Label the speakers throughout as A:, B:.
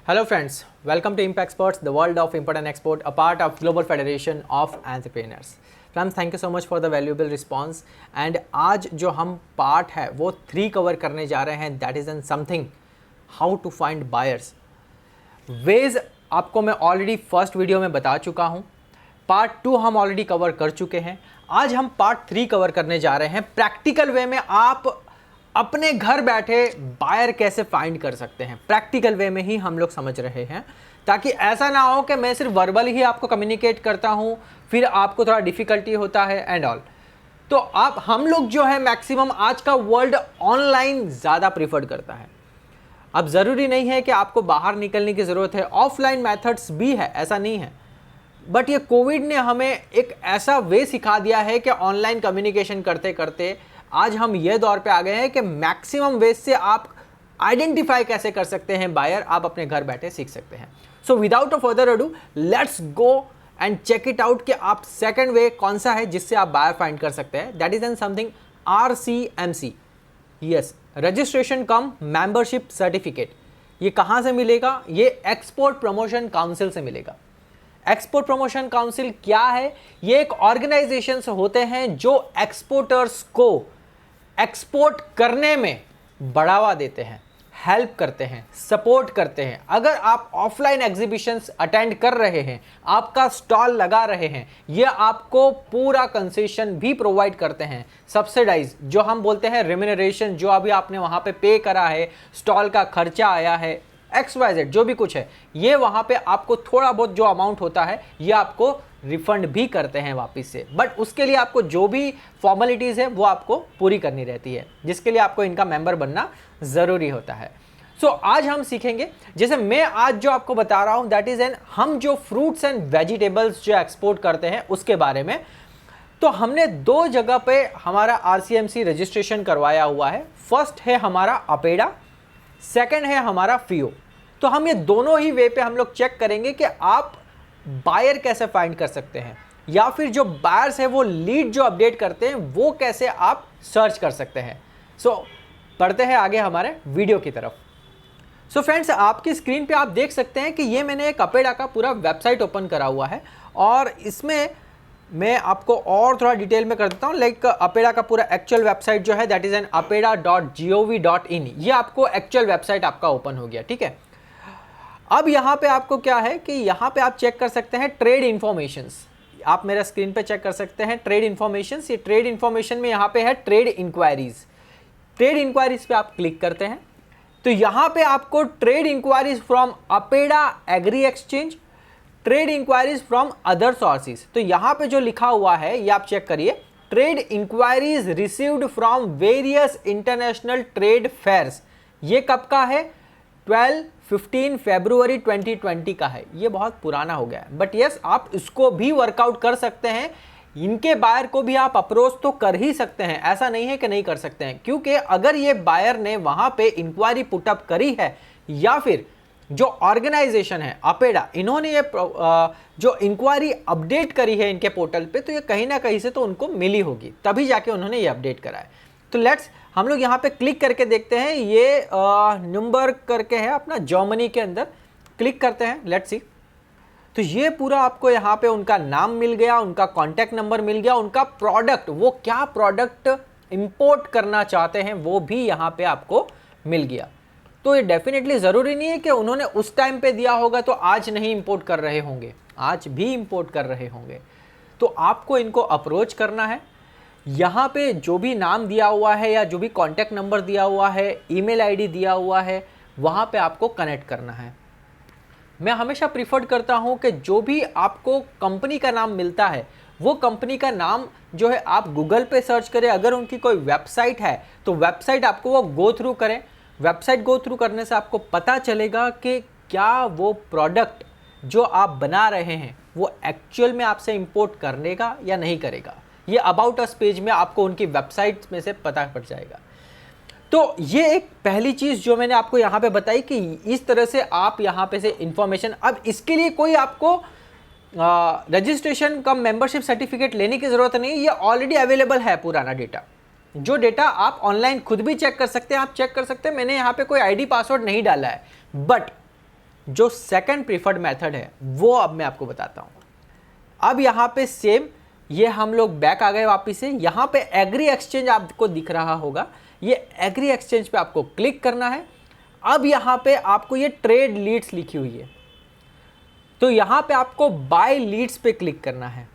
A: Hello friends, welcome to Impact Exports, the world of import and export, a part of Global Federation of Entrepreneurs. Friends, thank you so much for the valuable response. And आज जो हम part है वो 3 cover करने जा रहे हैं, that is an something how to find buyers ways. आपको मैं ऑलरेडी फर्स्ट वीडियो में बता चुका हूँ, पार्ट 2 हम ऑलरेडी कवर कर चुके हैं। आज हम पार्ट 3 कवर करने जा रहे हैं। प्रैक्टिकल वे में आप अपने घर बैठे बायर कैसे फाइंड कर सकते हैं, प्रैक्टिकल वे में ही हम लोग समझ रहे हैं, ताकि ऐसा ना हो कि मैं सिर्फ वर्बल ही आपको कम्युनिकेट करता हूं, फिर आपको थोड़ा डिफिकल्टी होता है एंड ऑल। तो आप हम लोग जो है मैक्सिमम आज का वर्ल्ड ऑनलाइन ज़्यादा प्रीफर्ड करता है। अब ज़रूरी नहीं है कि आपको बाहर निकलने की ज़रूरत है, ऑफलाइन मेथड्स भी है, ऐसा नहीं है। बट ये कोविड ने हमें एक ऐसा वे सिखा दिया है कि ऑनलाइन कम्युनिकेशन करते करते आज हम ये दौर पे आ गए हैं कि मैक्सिमम वेज से आप आइडेंटिफाई कैसे कर सकते हैं बायर, आप अपने घर बैठे सीख सकते हैं। So without a further ado let's go and check it out कि आप सेकंड वे कौन सा है जिससे आप बायर फाइंड कर सकते हैं। That is an something RCMC, yes, registration come membership certificate. ये कहाँ से मिलेगा? ये एक्सपोर्ट प्रमोशन काउंसिल से मिलेगा। एक्सपोर्ट प्रमोशन काउंसिल क्या है? ये एक ऑर्गेनाइजेशन होते हैं जो एक्सपोर्टर्स को एक्सपोर्ट करने में बढ़ावा देते हैं, हेल्प करते हैं, सपोर्ट करते हैं। अगर आप ऑफलाइन एग्जीबिशंस अटेंड कर रहे हैं, आपका स्टॉल लगा रहे हैं, ये आपको पूरा कंसेशन भी प्रोवाइड करते हैं, सब्सिडाइज जो हम बोलते हैं रेम्यूनरेशन, जो अभी आपने वहाँ पे करा है, स्टॉल का खर्चा आया है, XYZ जो भी कुछ है, ये वहाँ पे आपको थोड़ा बहुत जो अमाउंट होता है ये आपको रिफंड भी करते हैं वापस से। बट उसके लिए आपको जो भी फॉर्मेलिटीज़ है वो आपको पूरी करनी रहती है, जिसके लिए आपको इनका मेंबर बनना ज़रूरी होता है। सो आज हम सीखेंगे, जैसे मैं आज जो आपको बता रहा हूँ दैट इज़ एन, हम जो फ्रूट्स एंड वेजिटेबल्स जो एक्सपोर्ट करते हैं उसके बारे में। तो हमने 2 जगह पे हमारा RCMC रजिस्ट्रेशन करवाया हुआ है। फर्स्ट है हमारा अपेडा, सेकंड है हमारा FIO। तो हम ये दोनों ही वे पे हम लोग चेक करेंगे कि आप बायर कैसे फाइंड कर सकते हैं, या फिर जो बायर्स है वो लीड जो अपडेट करते हैं वो कैसे आप सर्च कर सकते हैं। सो बढ़ते हैं आगे हमारे वीडियो की तरफ। सो फ्रेंड्स, आपकी स्क्रीन पे आप देख सकते हैं कि ये मैंने एक अपेडा का पूरा वेबसाइट ओपन करा हुआ है, और इसमें मैं आपको और थोड़ा डिटेल में कर देता हूँ। लाइक अपेडा का पूरा एक्चुअल वेबसाइट जो है दैट इज़ एन apeda.gov.in, ये आपको एक्चुअल वेबसाइट आपका ओपन हो गया, ठीक है। अब यहाँ पे आपको क्या है कि यहाँ पे आप चेक कर सकते हैं ट्रेड इन्फॉर्मेशंस। आप मेरा स्क्रीन पे चेक कर सकते हैं ट्रेड इन्फॉर्मेशंस। ये ट्रेड इन्फॉर्मेशन में यहाँ पे है ट्रेड इंक्वायरीज। ट्रेड इंक्वायरीज पे आप क्लिक करते हैं तो यहाँ पे आपको trade enquiries from APEDA Agri Exchange, trade enquiries from other sources. तो यहाँ पे जो लिखा हुआ है ये आप चेक करिए, trade enquiries received from various international trade fairs. ये कब का है? 15 फरवरी 2020 का है। ये बहुत पुराना हो गया है, बट यस आप इसको भी वर्कआउट कर सकते हैं। इनके बायर को भी आप अप्रोच तो कर ही सकते हैं, ऐसा नहीं है कि नहीं कर सकते हैं, क्योंकि अगर ये बायर ने वहाँ पे इंक्वायरी पुटअप करी है, या फिर जो ऑर्गेनाइजेशन है अपेडा, इन्होंने ये जो इंक्वायरी अपडेट करी है इनके पोर्टल पे, तो ये कहीं ना कहीं से तो उनको मिली होगी, तभी जाके उन्होंने ये अपडेट करा है। तो लेट्स हम लोग यहाँ पे क्लिक करके देखते हैं। ये नंबर करके है अपना जर्मनी के अंदर, क्लिक करते हैं, लेट्स सी। तो ये पूरा आपको यहाँ पे उनका नाम मिल गया, उनका कॉन्टैक्ट नंबर मिल गया, उनका प्रोडक्ट, वो क्या प्रोडक्ट इंपोर्ट करना चाहते हैं वो भी यहाँ पे आपको मिल गया। तो ये डेफिनेटली ज़रूरी नहीं है कि उन्होंने उस टाइम पे दिया होगा तो आज नहीं इंपोर्ट कर रहे होंगे, आज भी इंपोर्ट कर रहे होंगे। तो आपको इनको अप्रोच करना है। यहाँ पे जो भी नाम दिया हुआ है या जो भी कॉन्टैक्ट नंबर दिया हुआ है, ईमेल आईडी दिया हुआ है, वहाँ पे आपको कनेक्ट करना है। मैं हमेशा प्रीफर्ड करता हूँ कि जो भी आपको कंपनी का नाम मिलता है वो कंपनी का नाम जो है आप गूगल पे सर्च करें। अगर उनकी कोई वेबसाइट है तो वेबसाइट आपको वो गो थ्रू करें। वेबसाइट गो थ्रू करने से आपको पता चलेगा कि क्या वो प्रोडक्ट जो आप बना रहे हैं वो एक्चुअल में आपसे इंपोर्ट करेगा या नहीं करेगा। ये अबाउट अस पेज में आपको उनकी वेबसाइट में से पता पड़ जाएगा। तो ये एक पहली चीज़ जो मैंने आपको यहाँ पे बताई कि इस तरह से आप यहाँ पे से इंफॉर्मेशन, अब इसके लिए कोई आपको रजिस्ट्रेशन का मेंबरशिप सर्टिफिकेट लेने की ज़रूरत नहीं, ये ऑलरेडी अवेलेबल है पुराना डेटा। जो डेटा आप ऑनलाइन खुद भी चेक कर सकते हैं, आप चेक कर सकते हैं। मैंने यहाँ पे कोई आईडी पासवर्ड नहीं डाला है, बट जो सेकंड प्रीफर्ड मेथड है वो अब मैं आपको बताता हूँ। अब यहाँ पे सेम, ये हम लोग बैक आ गए वापिस से। यहाँ पे एग्री एक्सचेंज आपको दिख रहा होगा, ये एग्री एक्सचेंज पे आपको क्लिक करना है। अब यहाँ पे आपको ये ट्रेड लीड्स लिखी हुई है, तो यहाँ पे आपको बाय लीड्स पे क्लिक करना है।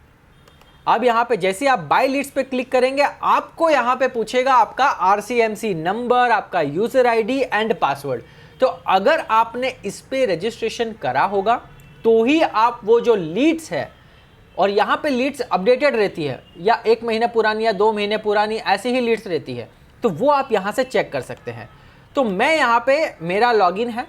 A: अब यहाँ पे जैसे आप बाय लीड्स पे क्लिक करेंगे, आपको यहाँ पे पूछेगा आपका RCMC नंबर, आपका यूजर आईडी एंड पासवर्ड। तो अगर आपने इस पे रजिस्ट्रेशन करा होगा तो ही आप वो जो लीड्स है, और यहाँ पे लीड्स अपडेटेड रहती है, या 1 महीना पुरानी या 2 महीने पुरानी ऐसी ही लीड्स रहती है, तो वो आप यहाँ से चेक कर सकते हैं। तो मैं यहाँ पे मेरा लॉगिन है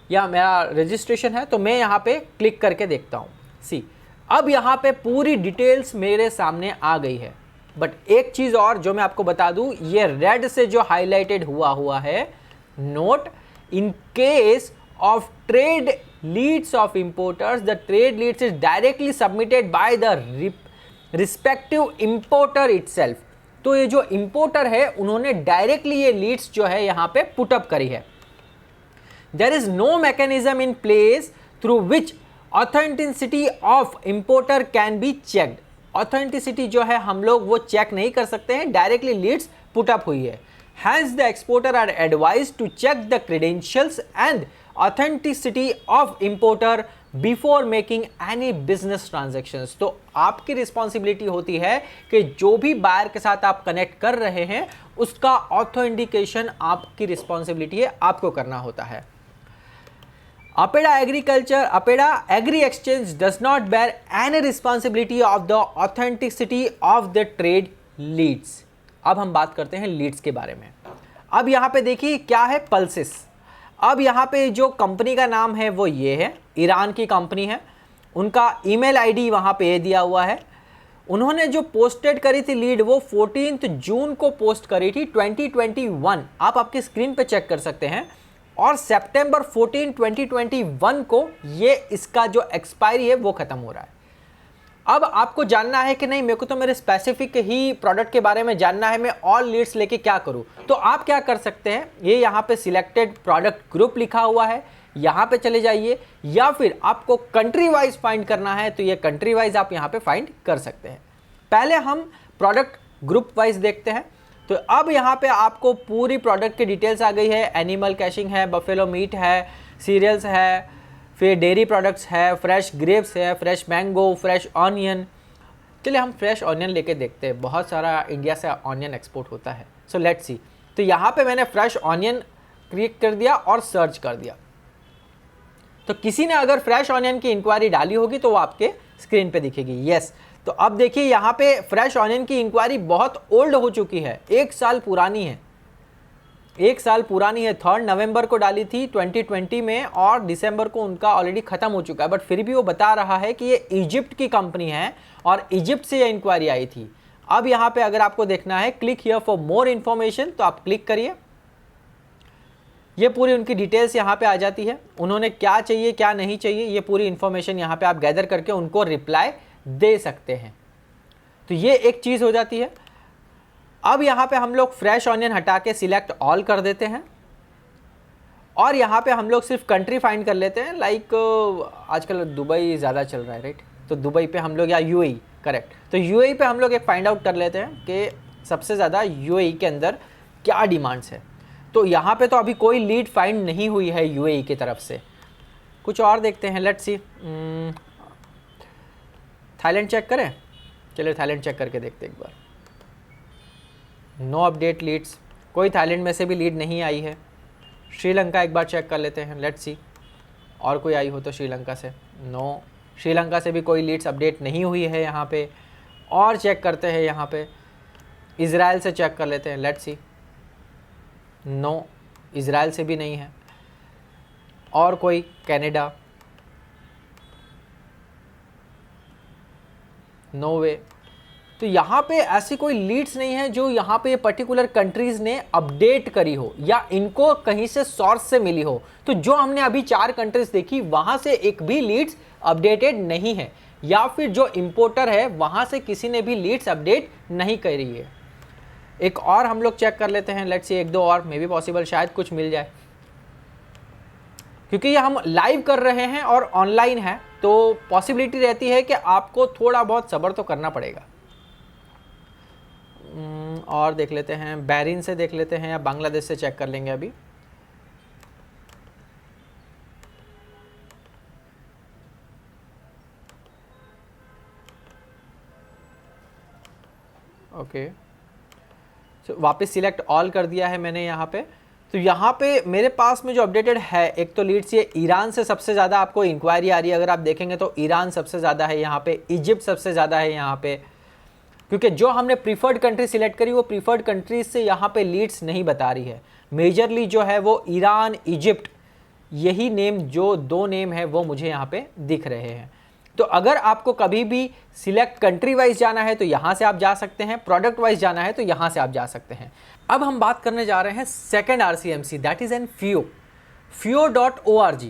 A: या मेरा रजिस्ट्रेशन है, तो मैं यहाँ पे क्लिक करके देखता हूँ। सी, अब यहाँ पे पूरी डिटेल्स मेरे सामने आ गई है। बट एक चीज़ और जो मैं आपको बता दूँ, ये रेड से जो हाईलाइटेड हुआ है, note in case of trade leads of importers, the trade leads is directly submitted by the respective importer itself। तो ये जो importer है उन्होंने directly ये leads जो है यहाँ पे put up करी है। There is no mechanism in place through which authenticity of importer can be checked। authenticity जो है हम लोग वो चेक नहीं कर सकते हैं, डायरेक्टली लीड्स पुट अप हुई है। Hence the exporter are advised to check the credentials and authenticity of importer before making any business transactions। तो आपकी रिस्पॉन्सिबिलिटी होती है कि जो भी बायर के साथ आप कनेक्ट कर रहे हैं उसका ऑथेंटिकेशन आपकी रिस्पॉन्सिबिलिटी है, आपको करना होता है। APEDA Agri Exchange does not bear any responsibility of the authenticity of the trade leads। अब हम बात करते हैं लीड्स के बारे में। अब यहाँ पे देखिए क्या है, पल्सेस। अब यहाँ पे जो कंपनी का नाम है वो ये है, ईरान की कंपनी है। उनका ईमेल आईडी वहाँ पे दिया हुआ है। उन्होंने जो पोस्टेड करी थी लीड वो 14 जून को पोस्ट करी थी 2021। आप आपकी स्क्रीन पे चेक कर सकते हैं। और सितंबर 14, 2021 को ये इसका जो एक्सपायरी है वो ख़त्म हो रहा है। अब आपको जानना है कि नहीं, मेरे को तो मेरे स्पेसिफिक ही प्रोडक्ट के बारे में जानना है, मैं ऑल लीड्स लेके क्या करूं। तो आप क्या कर सकते हैं, ये यहाँ पे सिलेक्टेड प्रोडक्ट ग्रुप लिखा हुआ है, यहाँ पे चले जाइए। या फिर आपको कंट्री वाइज फाइंड करना है तो ये कंट्री वाइज आप यहाँ पे फाइंड कर सकते हैं। पहले हम प्रोडक्ट ग्रुप वाइज देखते हैं। तो अब यहाँ पे आपको पूरी प्रोडक्ट की डिटेल्स आ गई है। एनिमल कैशिंग है, बफेलो मीट है, सीरियल्स है, फिर डेयरी प्रोडक्ट्स है, फ्रेश ग्रेप्स है, फ्रेश मैंगो, फ्रेश ऑनियन। चलिए हम फ्रेश ऑनियन लेके देखते हैं, बहुत सारा इंडिया से ऑनियन एक्सपोर्ट होता है। So let's see. तो यहाँ पे मैंने फ्रेश ऑनियन क्लिक कर दिया और सर्च कर दिया। तो किसी ने अगर फ्रेश ऑनियन की इंक्वायरी डाली होगी तो वो आपके स्क्रीन पे दिखेगी। यस, तो अब देखिए यहाँ पे फ्रेश ऑनियन की इंक्वायरी बहुत ओल्ड हो चुकी है, 1 साल पुरानी है। 1 साल पुरानी है। 3 नवंबर को डाली थी 2020 में और दिसंबर को उनका ऑलरेडी ख़त्म हो चुका है। बट फिर भी वो बता रहा है कि ये इजिप्ट की कंपनी है और इजिप्ट से ये इंक्वायरी आई थी। अब यहाँ पे अगर आपको देखना है click here for more information, तो आप क्लिक करिए। ये पूरी उनकी डिटेल्स यहाँ पे आ जाती है। उन्होंने क्या चाहिए क्या नहीं चाहिए ये पूरी इन्फॉर्मेशन यहाँ पे आप गैदर करके उनको रिप्लाई दे सकते हैं। तो ये एक चीज़ हो जाती है। अब यहाँ पे हम लोग फ्रेश ऑनियन हटा के सिलेक्ट ऑल कर देते हैं और यहाँ पे हम लोग सिर्फ कंट्री फाइंड कर लेते हैं। लाइक आजकल दुबई ज़्यादा चल रहा है, राइट? तो दुबई पे हम लोग, या यूएई, करेक्ट। तो यूएई पे हम लोग एक फाइंड आउट कर लेते हैं कि सबसे ज़्यादा यूएई के अंदर क्या डिमांड्स है। तो यहाँ पे तो अभी कोई लीड फाइंड नहीं हुई है यूएई की तरफ से। कुछ और देखते हैं, लेट्स सी। थाईलैंड चेक करें, चलिए थाईलैंड चेक करके देखते हैं एक बार। नो अपडेट लीड्स, कोई थाईलैंड में से भी लीड नहीं आई है। श्रीलंका एक बार चेक कर लेते हैं, लेट्स सी और कोई आई हो तो श्रीलंका से। नो, श्रीलंका से भी कोई लीड्स अपडेट नहीं हुई है यहाँ पे। और चेक करते हैं यहाँ पे, इज़राइल से चेक कर लेते हैं, लेट्स सी। नो, इज़राइल से भी नहीं है। और कोई, कनाडा, नो वे। तो यहाँ पे ऐसी कोई लीड्स नहीं है जो यहाँ पे पर्टिकुलर कंट्रीज़ ने अपडेट करी हो या इनको कहीं से सोर्स से मिली हो। तो जो हमने अभी 4 कंट्रीज़ देखी वहाँ से एक भी लीड्स अपडेटेड नहीं है, या फिर जो इंपोर्टर है वहाँ से किसी ने भी लीड्स अपडेट नहीं करी है। एक और हम लोग चेक कर लेते हैं, लेट्स सी 1-2 और मे बी पॉसिबल, शायद कुछ मिल जाए। क्योंकि ये हम लाइव कर रहे हैं और ऑनलाइन है, तो पॉसिबिलिटी रहती है कि आपको थोड़ा बहुत सब्र तो करना पड़ेगा। और देख लेते हैं, बहरीन से देख लेते हैं या बांग्लादेश से चेक कर लेंगे अभी। ओके, तो वापस सिलेक्ट ऑल कर दिया है मैंने यहाँ पे। तो यहाँ पे मेरे पास में जो अपडेटेड है, एक तो लीड्स ये ईरान से सबसे ज़्यादा आपको इंक्वायरी आ रही है। अगर आप देखेंगे तो ईरान सबसे ज़्यादा है यहाँ पे, इजिप्ट सबसे ज़्यादा है यहाँ पे, क्योंकि जो हमने प्रीफर्ड कंट्री सिलेक्ट करी वो प्रीफर्ड कंट्रीज से यहाँ पे लीड्स नहीं बता रही है। मेजरली जो है वो ईरान, इजिप्ट, यही नेम, जो दो नेम है वो मुझे यहाँ पे दिख रहे हैं। तो अगर आपको कभी भी सिलेक्ट कंट्री वाइज जाना है तो यहाँ से आप जा सकते हैं, प्रोडक्ट वाइज जाना है तो यहाँ से आप जा सकते हैं। अब हम बात करने जा रहे हैं second RCMC, that is N FIO.org।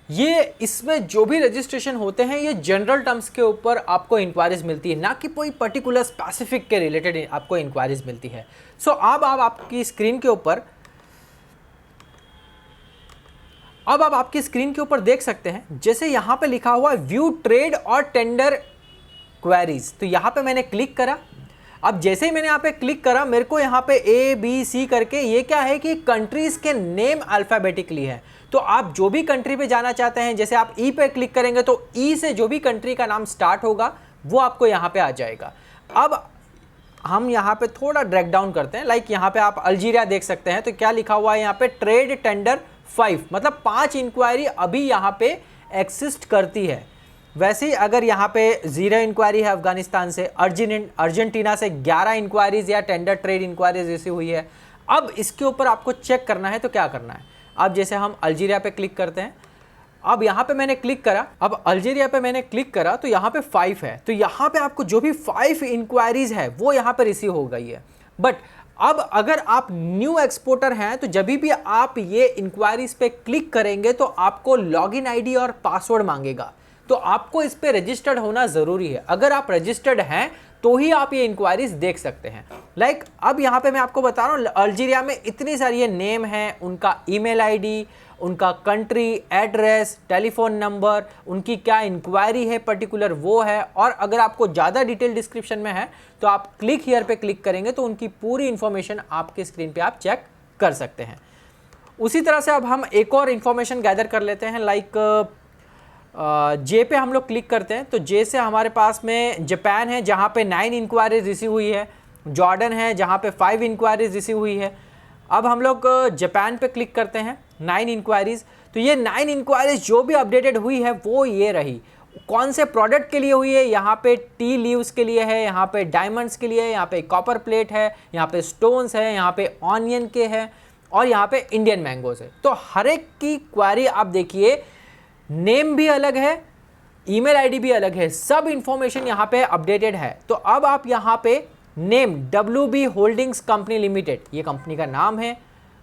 A: ये इसमें जो भी रजिस्ट्रेशन होते हैं ये जनरल टर्म्स के ऊपर आपको इंक्वायरीज मिलती है, ना कि कोई पर्टिकुलर स्पेसिफिक के रिलेटेड आपको इंक्वायरीज मिलती है। सो अब आप आपकी स्क्रीन के ऊपर अब आप आपकी स्क्रीन के ऊपर देख सकते हैं, जैसे यहाँ पे लिखा हुआ है व्यू ट्रेड और टेंडर क्वेरीज। तो यहाँ पे मैंने क्लिक करा। अब जैसे ही मैंने यहाँ पे क्लिक करा, मेरे को यहाँ पे ABC करके, ये क्या है कि कंट्रीज के नेम अल्फाबेटिकली है। तो आप जो भी कंट्री पे जाना चाहते हैं, जैसे आप E पे क्लिक करेंगे तो E से जो भी कंट्री का नाम स्टार्ट होगा वो आपको यहाँ पे आ जाएगा। अब हम यहाँ पे थोड़ा ड्रैग डाउन करते हैं, लाइक यहाँ पे आप अल्जीरिया देख सकते हैं। तो क्या लिखा हुआ है यहाँ पे, ट्रेड टेंडर 5, मतलब 5 इंक्वायरी अभी यहाँ पे एक्सिस्ट करती है। वैसे ही अगर यहाँ पे 0 इंक्वायरी है अफगानिस्तान से, अर्जेंटीना से 11 इंक्वायरीज या टेंडर ट्रेड इंक्वायरीज ऐसी हुई है। अब इसके ऊपर आपको चेक करना है तो क्या करना है, अब जैसे हम अल्जीरिया पे क्लिक करते हैं। अब यहाँ पे मैंने क्लिक करा, अब अल्जीरिया पे मैंने क्लिक करा तो यहाँ पे 5 है। तो यहाँ पे आपको जो भी 5 इंक्वायरीज है वो यहाँ पे रिसीव हो गई है। बट अब अगर आप न्यू एक्सपोर्टर हैं तो जब भी आप ये इंक्वायरीज पे क्लिक करेंगे तो आपको लॉगिन आईडी और पासवर्ड मांगेगा। तो आपको इस पे रजिस्टर्ड होना ज़रूरी है। अगर आप रजिस्टर्ड हैं तो ही आप ये इंक्वायरीज देख सकते हैं। लाइक अब यहाँ पे मैं आपको बता रहा हूँ, अल्जीरिया में इतनी सारी ये नेम है, उनका ईमेल आईडी, उनका कंट्री, एड्रेस, टेलीफोन नंबर, उनकी क्या इंक्वायरी है पर्टिकुलर वो है। और अगर आपको ज़्यादा डिटेल डिस्क्रिप्शन में है तो आप क्लिक हियर पे क्लिक करेंगे तो उनकी पूरी इंफॉर्मेशन आपके स्क्रीन पे आप चेक कर सकते हैं। उसी तरह से अब हम एक और इन्फॉर्मेशन गैदर कर लेते हैं। लाइक जे पे हम लोग क्लिक करते हैं तो जे से हमारे पास में जापान है जहाँ पे 9 इंक्वायरीज रिसीव हुई है, जॉर्डन है जहाँ पे 5 इंक्वायरीज रिसीव हुई है। अब हम लोग जापान पे क्लिक करते हैं, 9 इंक्वायरीज। तो ये 9 इंक्वायरीज जो भी अपडेटेड हुई है वो ये रही। कौन से प्रोडक्ट के लिए हुई है, यहाँ पे टी लीव्स के लिए है, यहाँ पे डायमंड्स के लिए है, यहाँ पे कॉपर प्लेट है, यहाँ पे स्टोन्स है, यहाँ पे ऑनियन के है और यहाँ पे इंडियन मैंगोज है। तो हर एक की क्वारी आप देखिए, नेम भी अलग है, ईमेल आईडी भी अलग है, सब इंफॉर्मेशन यहाँ पे अपडेटेड है। तो अब आप यहाँ पे name WB holdings company limited, ये कंपनी का नाम है,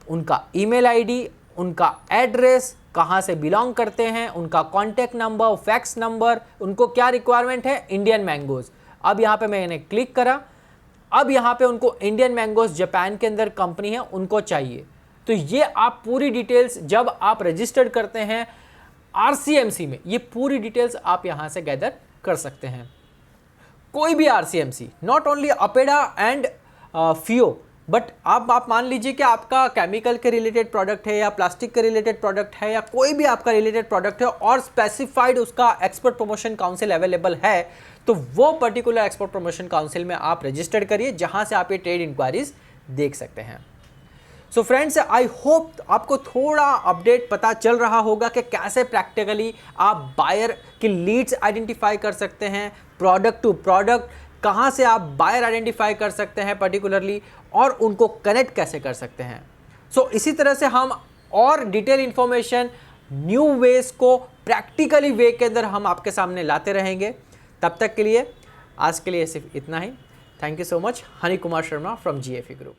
A: उनका ईमेल आईडी, उनका एड्रेस, कहाँ से बिलोंग करते हैं, उनका कॉन्टैक्ट नंबर, फैक्स नंबर, उनको क्या रिक्वायरमेंट है, इंडियन मैंगोज। अब यहाँ पे मैंने क्लिक करा, अब यहाँ पे उनको इंडियन मैंगोज जापान के अंदर कंपनी है उनको चाहिए। तो ये आप पूरी डिटेल्स जब आप रजिस्टर्ड करते हैं RCMC में, ये पूरी डिटेल्स आप यहाँ से गैदर कर सकते हैं। कोई भी RCMC, not only APEDA and FIO, but आप मान लीजिए कि आपका केमिकल के रिलेटेड प्रोडक्ट है या प्लास्टिक के रिलेटेड प्रोडक्ट है या कोई भी आपका रिलेटेड प्रोडक्ट है और स्पेसिफाइड उसका एक्सपोर्ट प्रमोशन काउंसिल अवेलेबल है, तो वो पर्टिकुलर एक्सपोर्ट प्रमोशन काउंसिल में आप रजिस्टर्ड करिए जहाँ से आप ये ट्रेड इंक्वायरीज देख सकते हैं। सो फ्रेंड्स, आई होप आपको थोड़ा अपडेट पता चल रहा होगा कि कैसे प्रैक्टिकली आप बायर की लीड्स आइडेंटिफाई कर सकते हैं, प्रोडक्ट टू प्रोडक्ट कहाँ से आप बायर आइडेंटिफाई कर सकते हैं पर्टिकुलरली, और उनको कनेक्ट कैसे कर सकते हैं। सो इसी तरह से हम और डिटेल इंफॉर्मेशन, न्यू वेज को प्रैक्टिकली वे के अंदर हम आपके सामने लाते रहेंगे। तब तक के लिए आज के लिए सिर्फ इतना ही। Thank you so much. Honey Kumar Sharma from GFE group.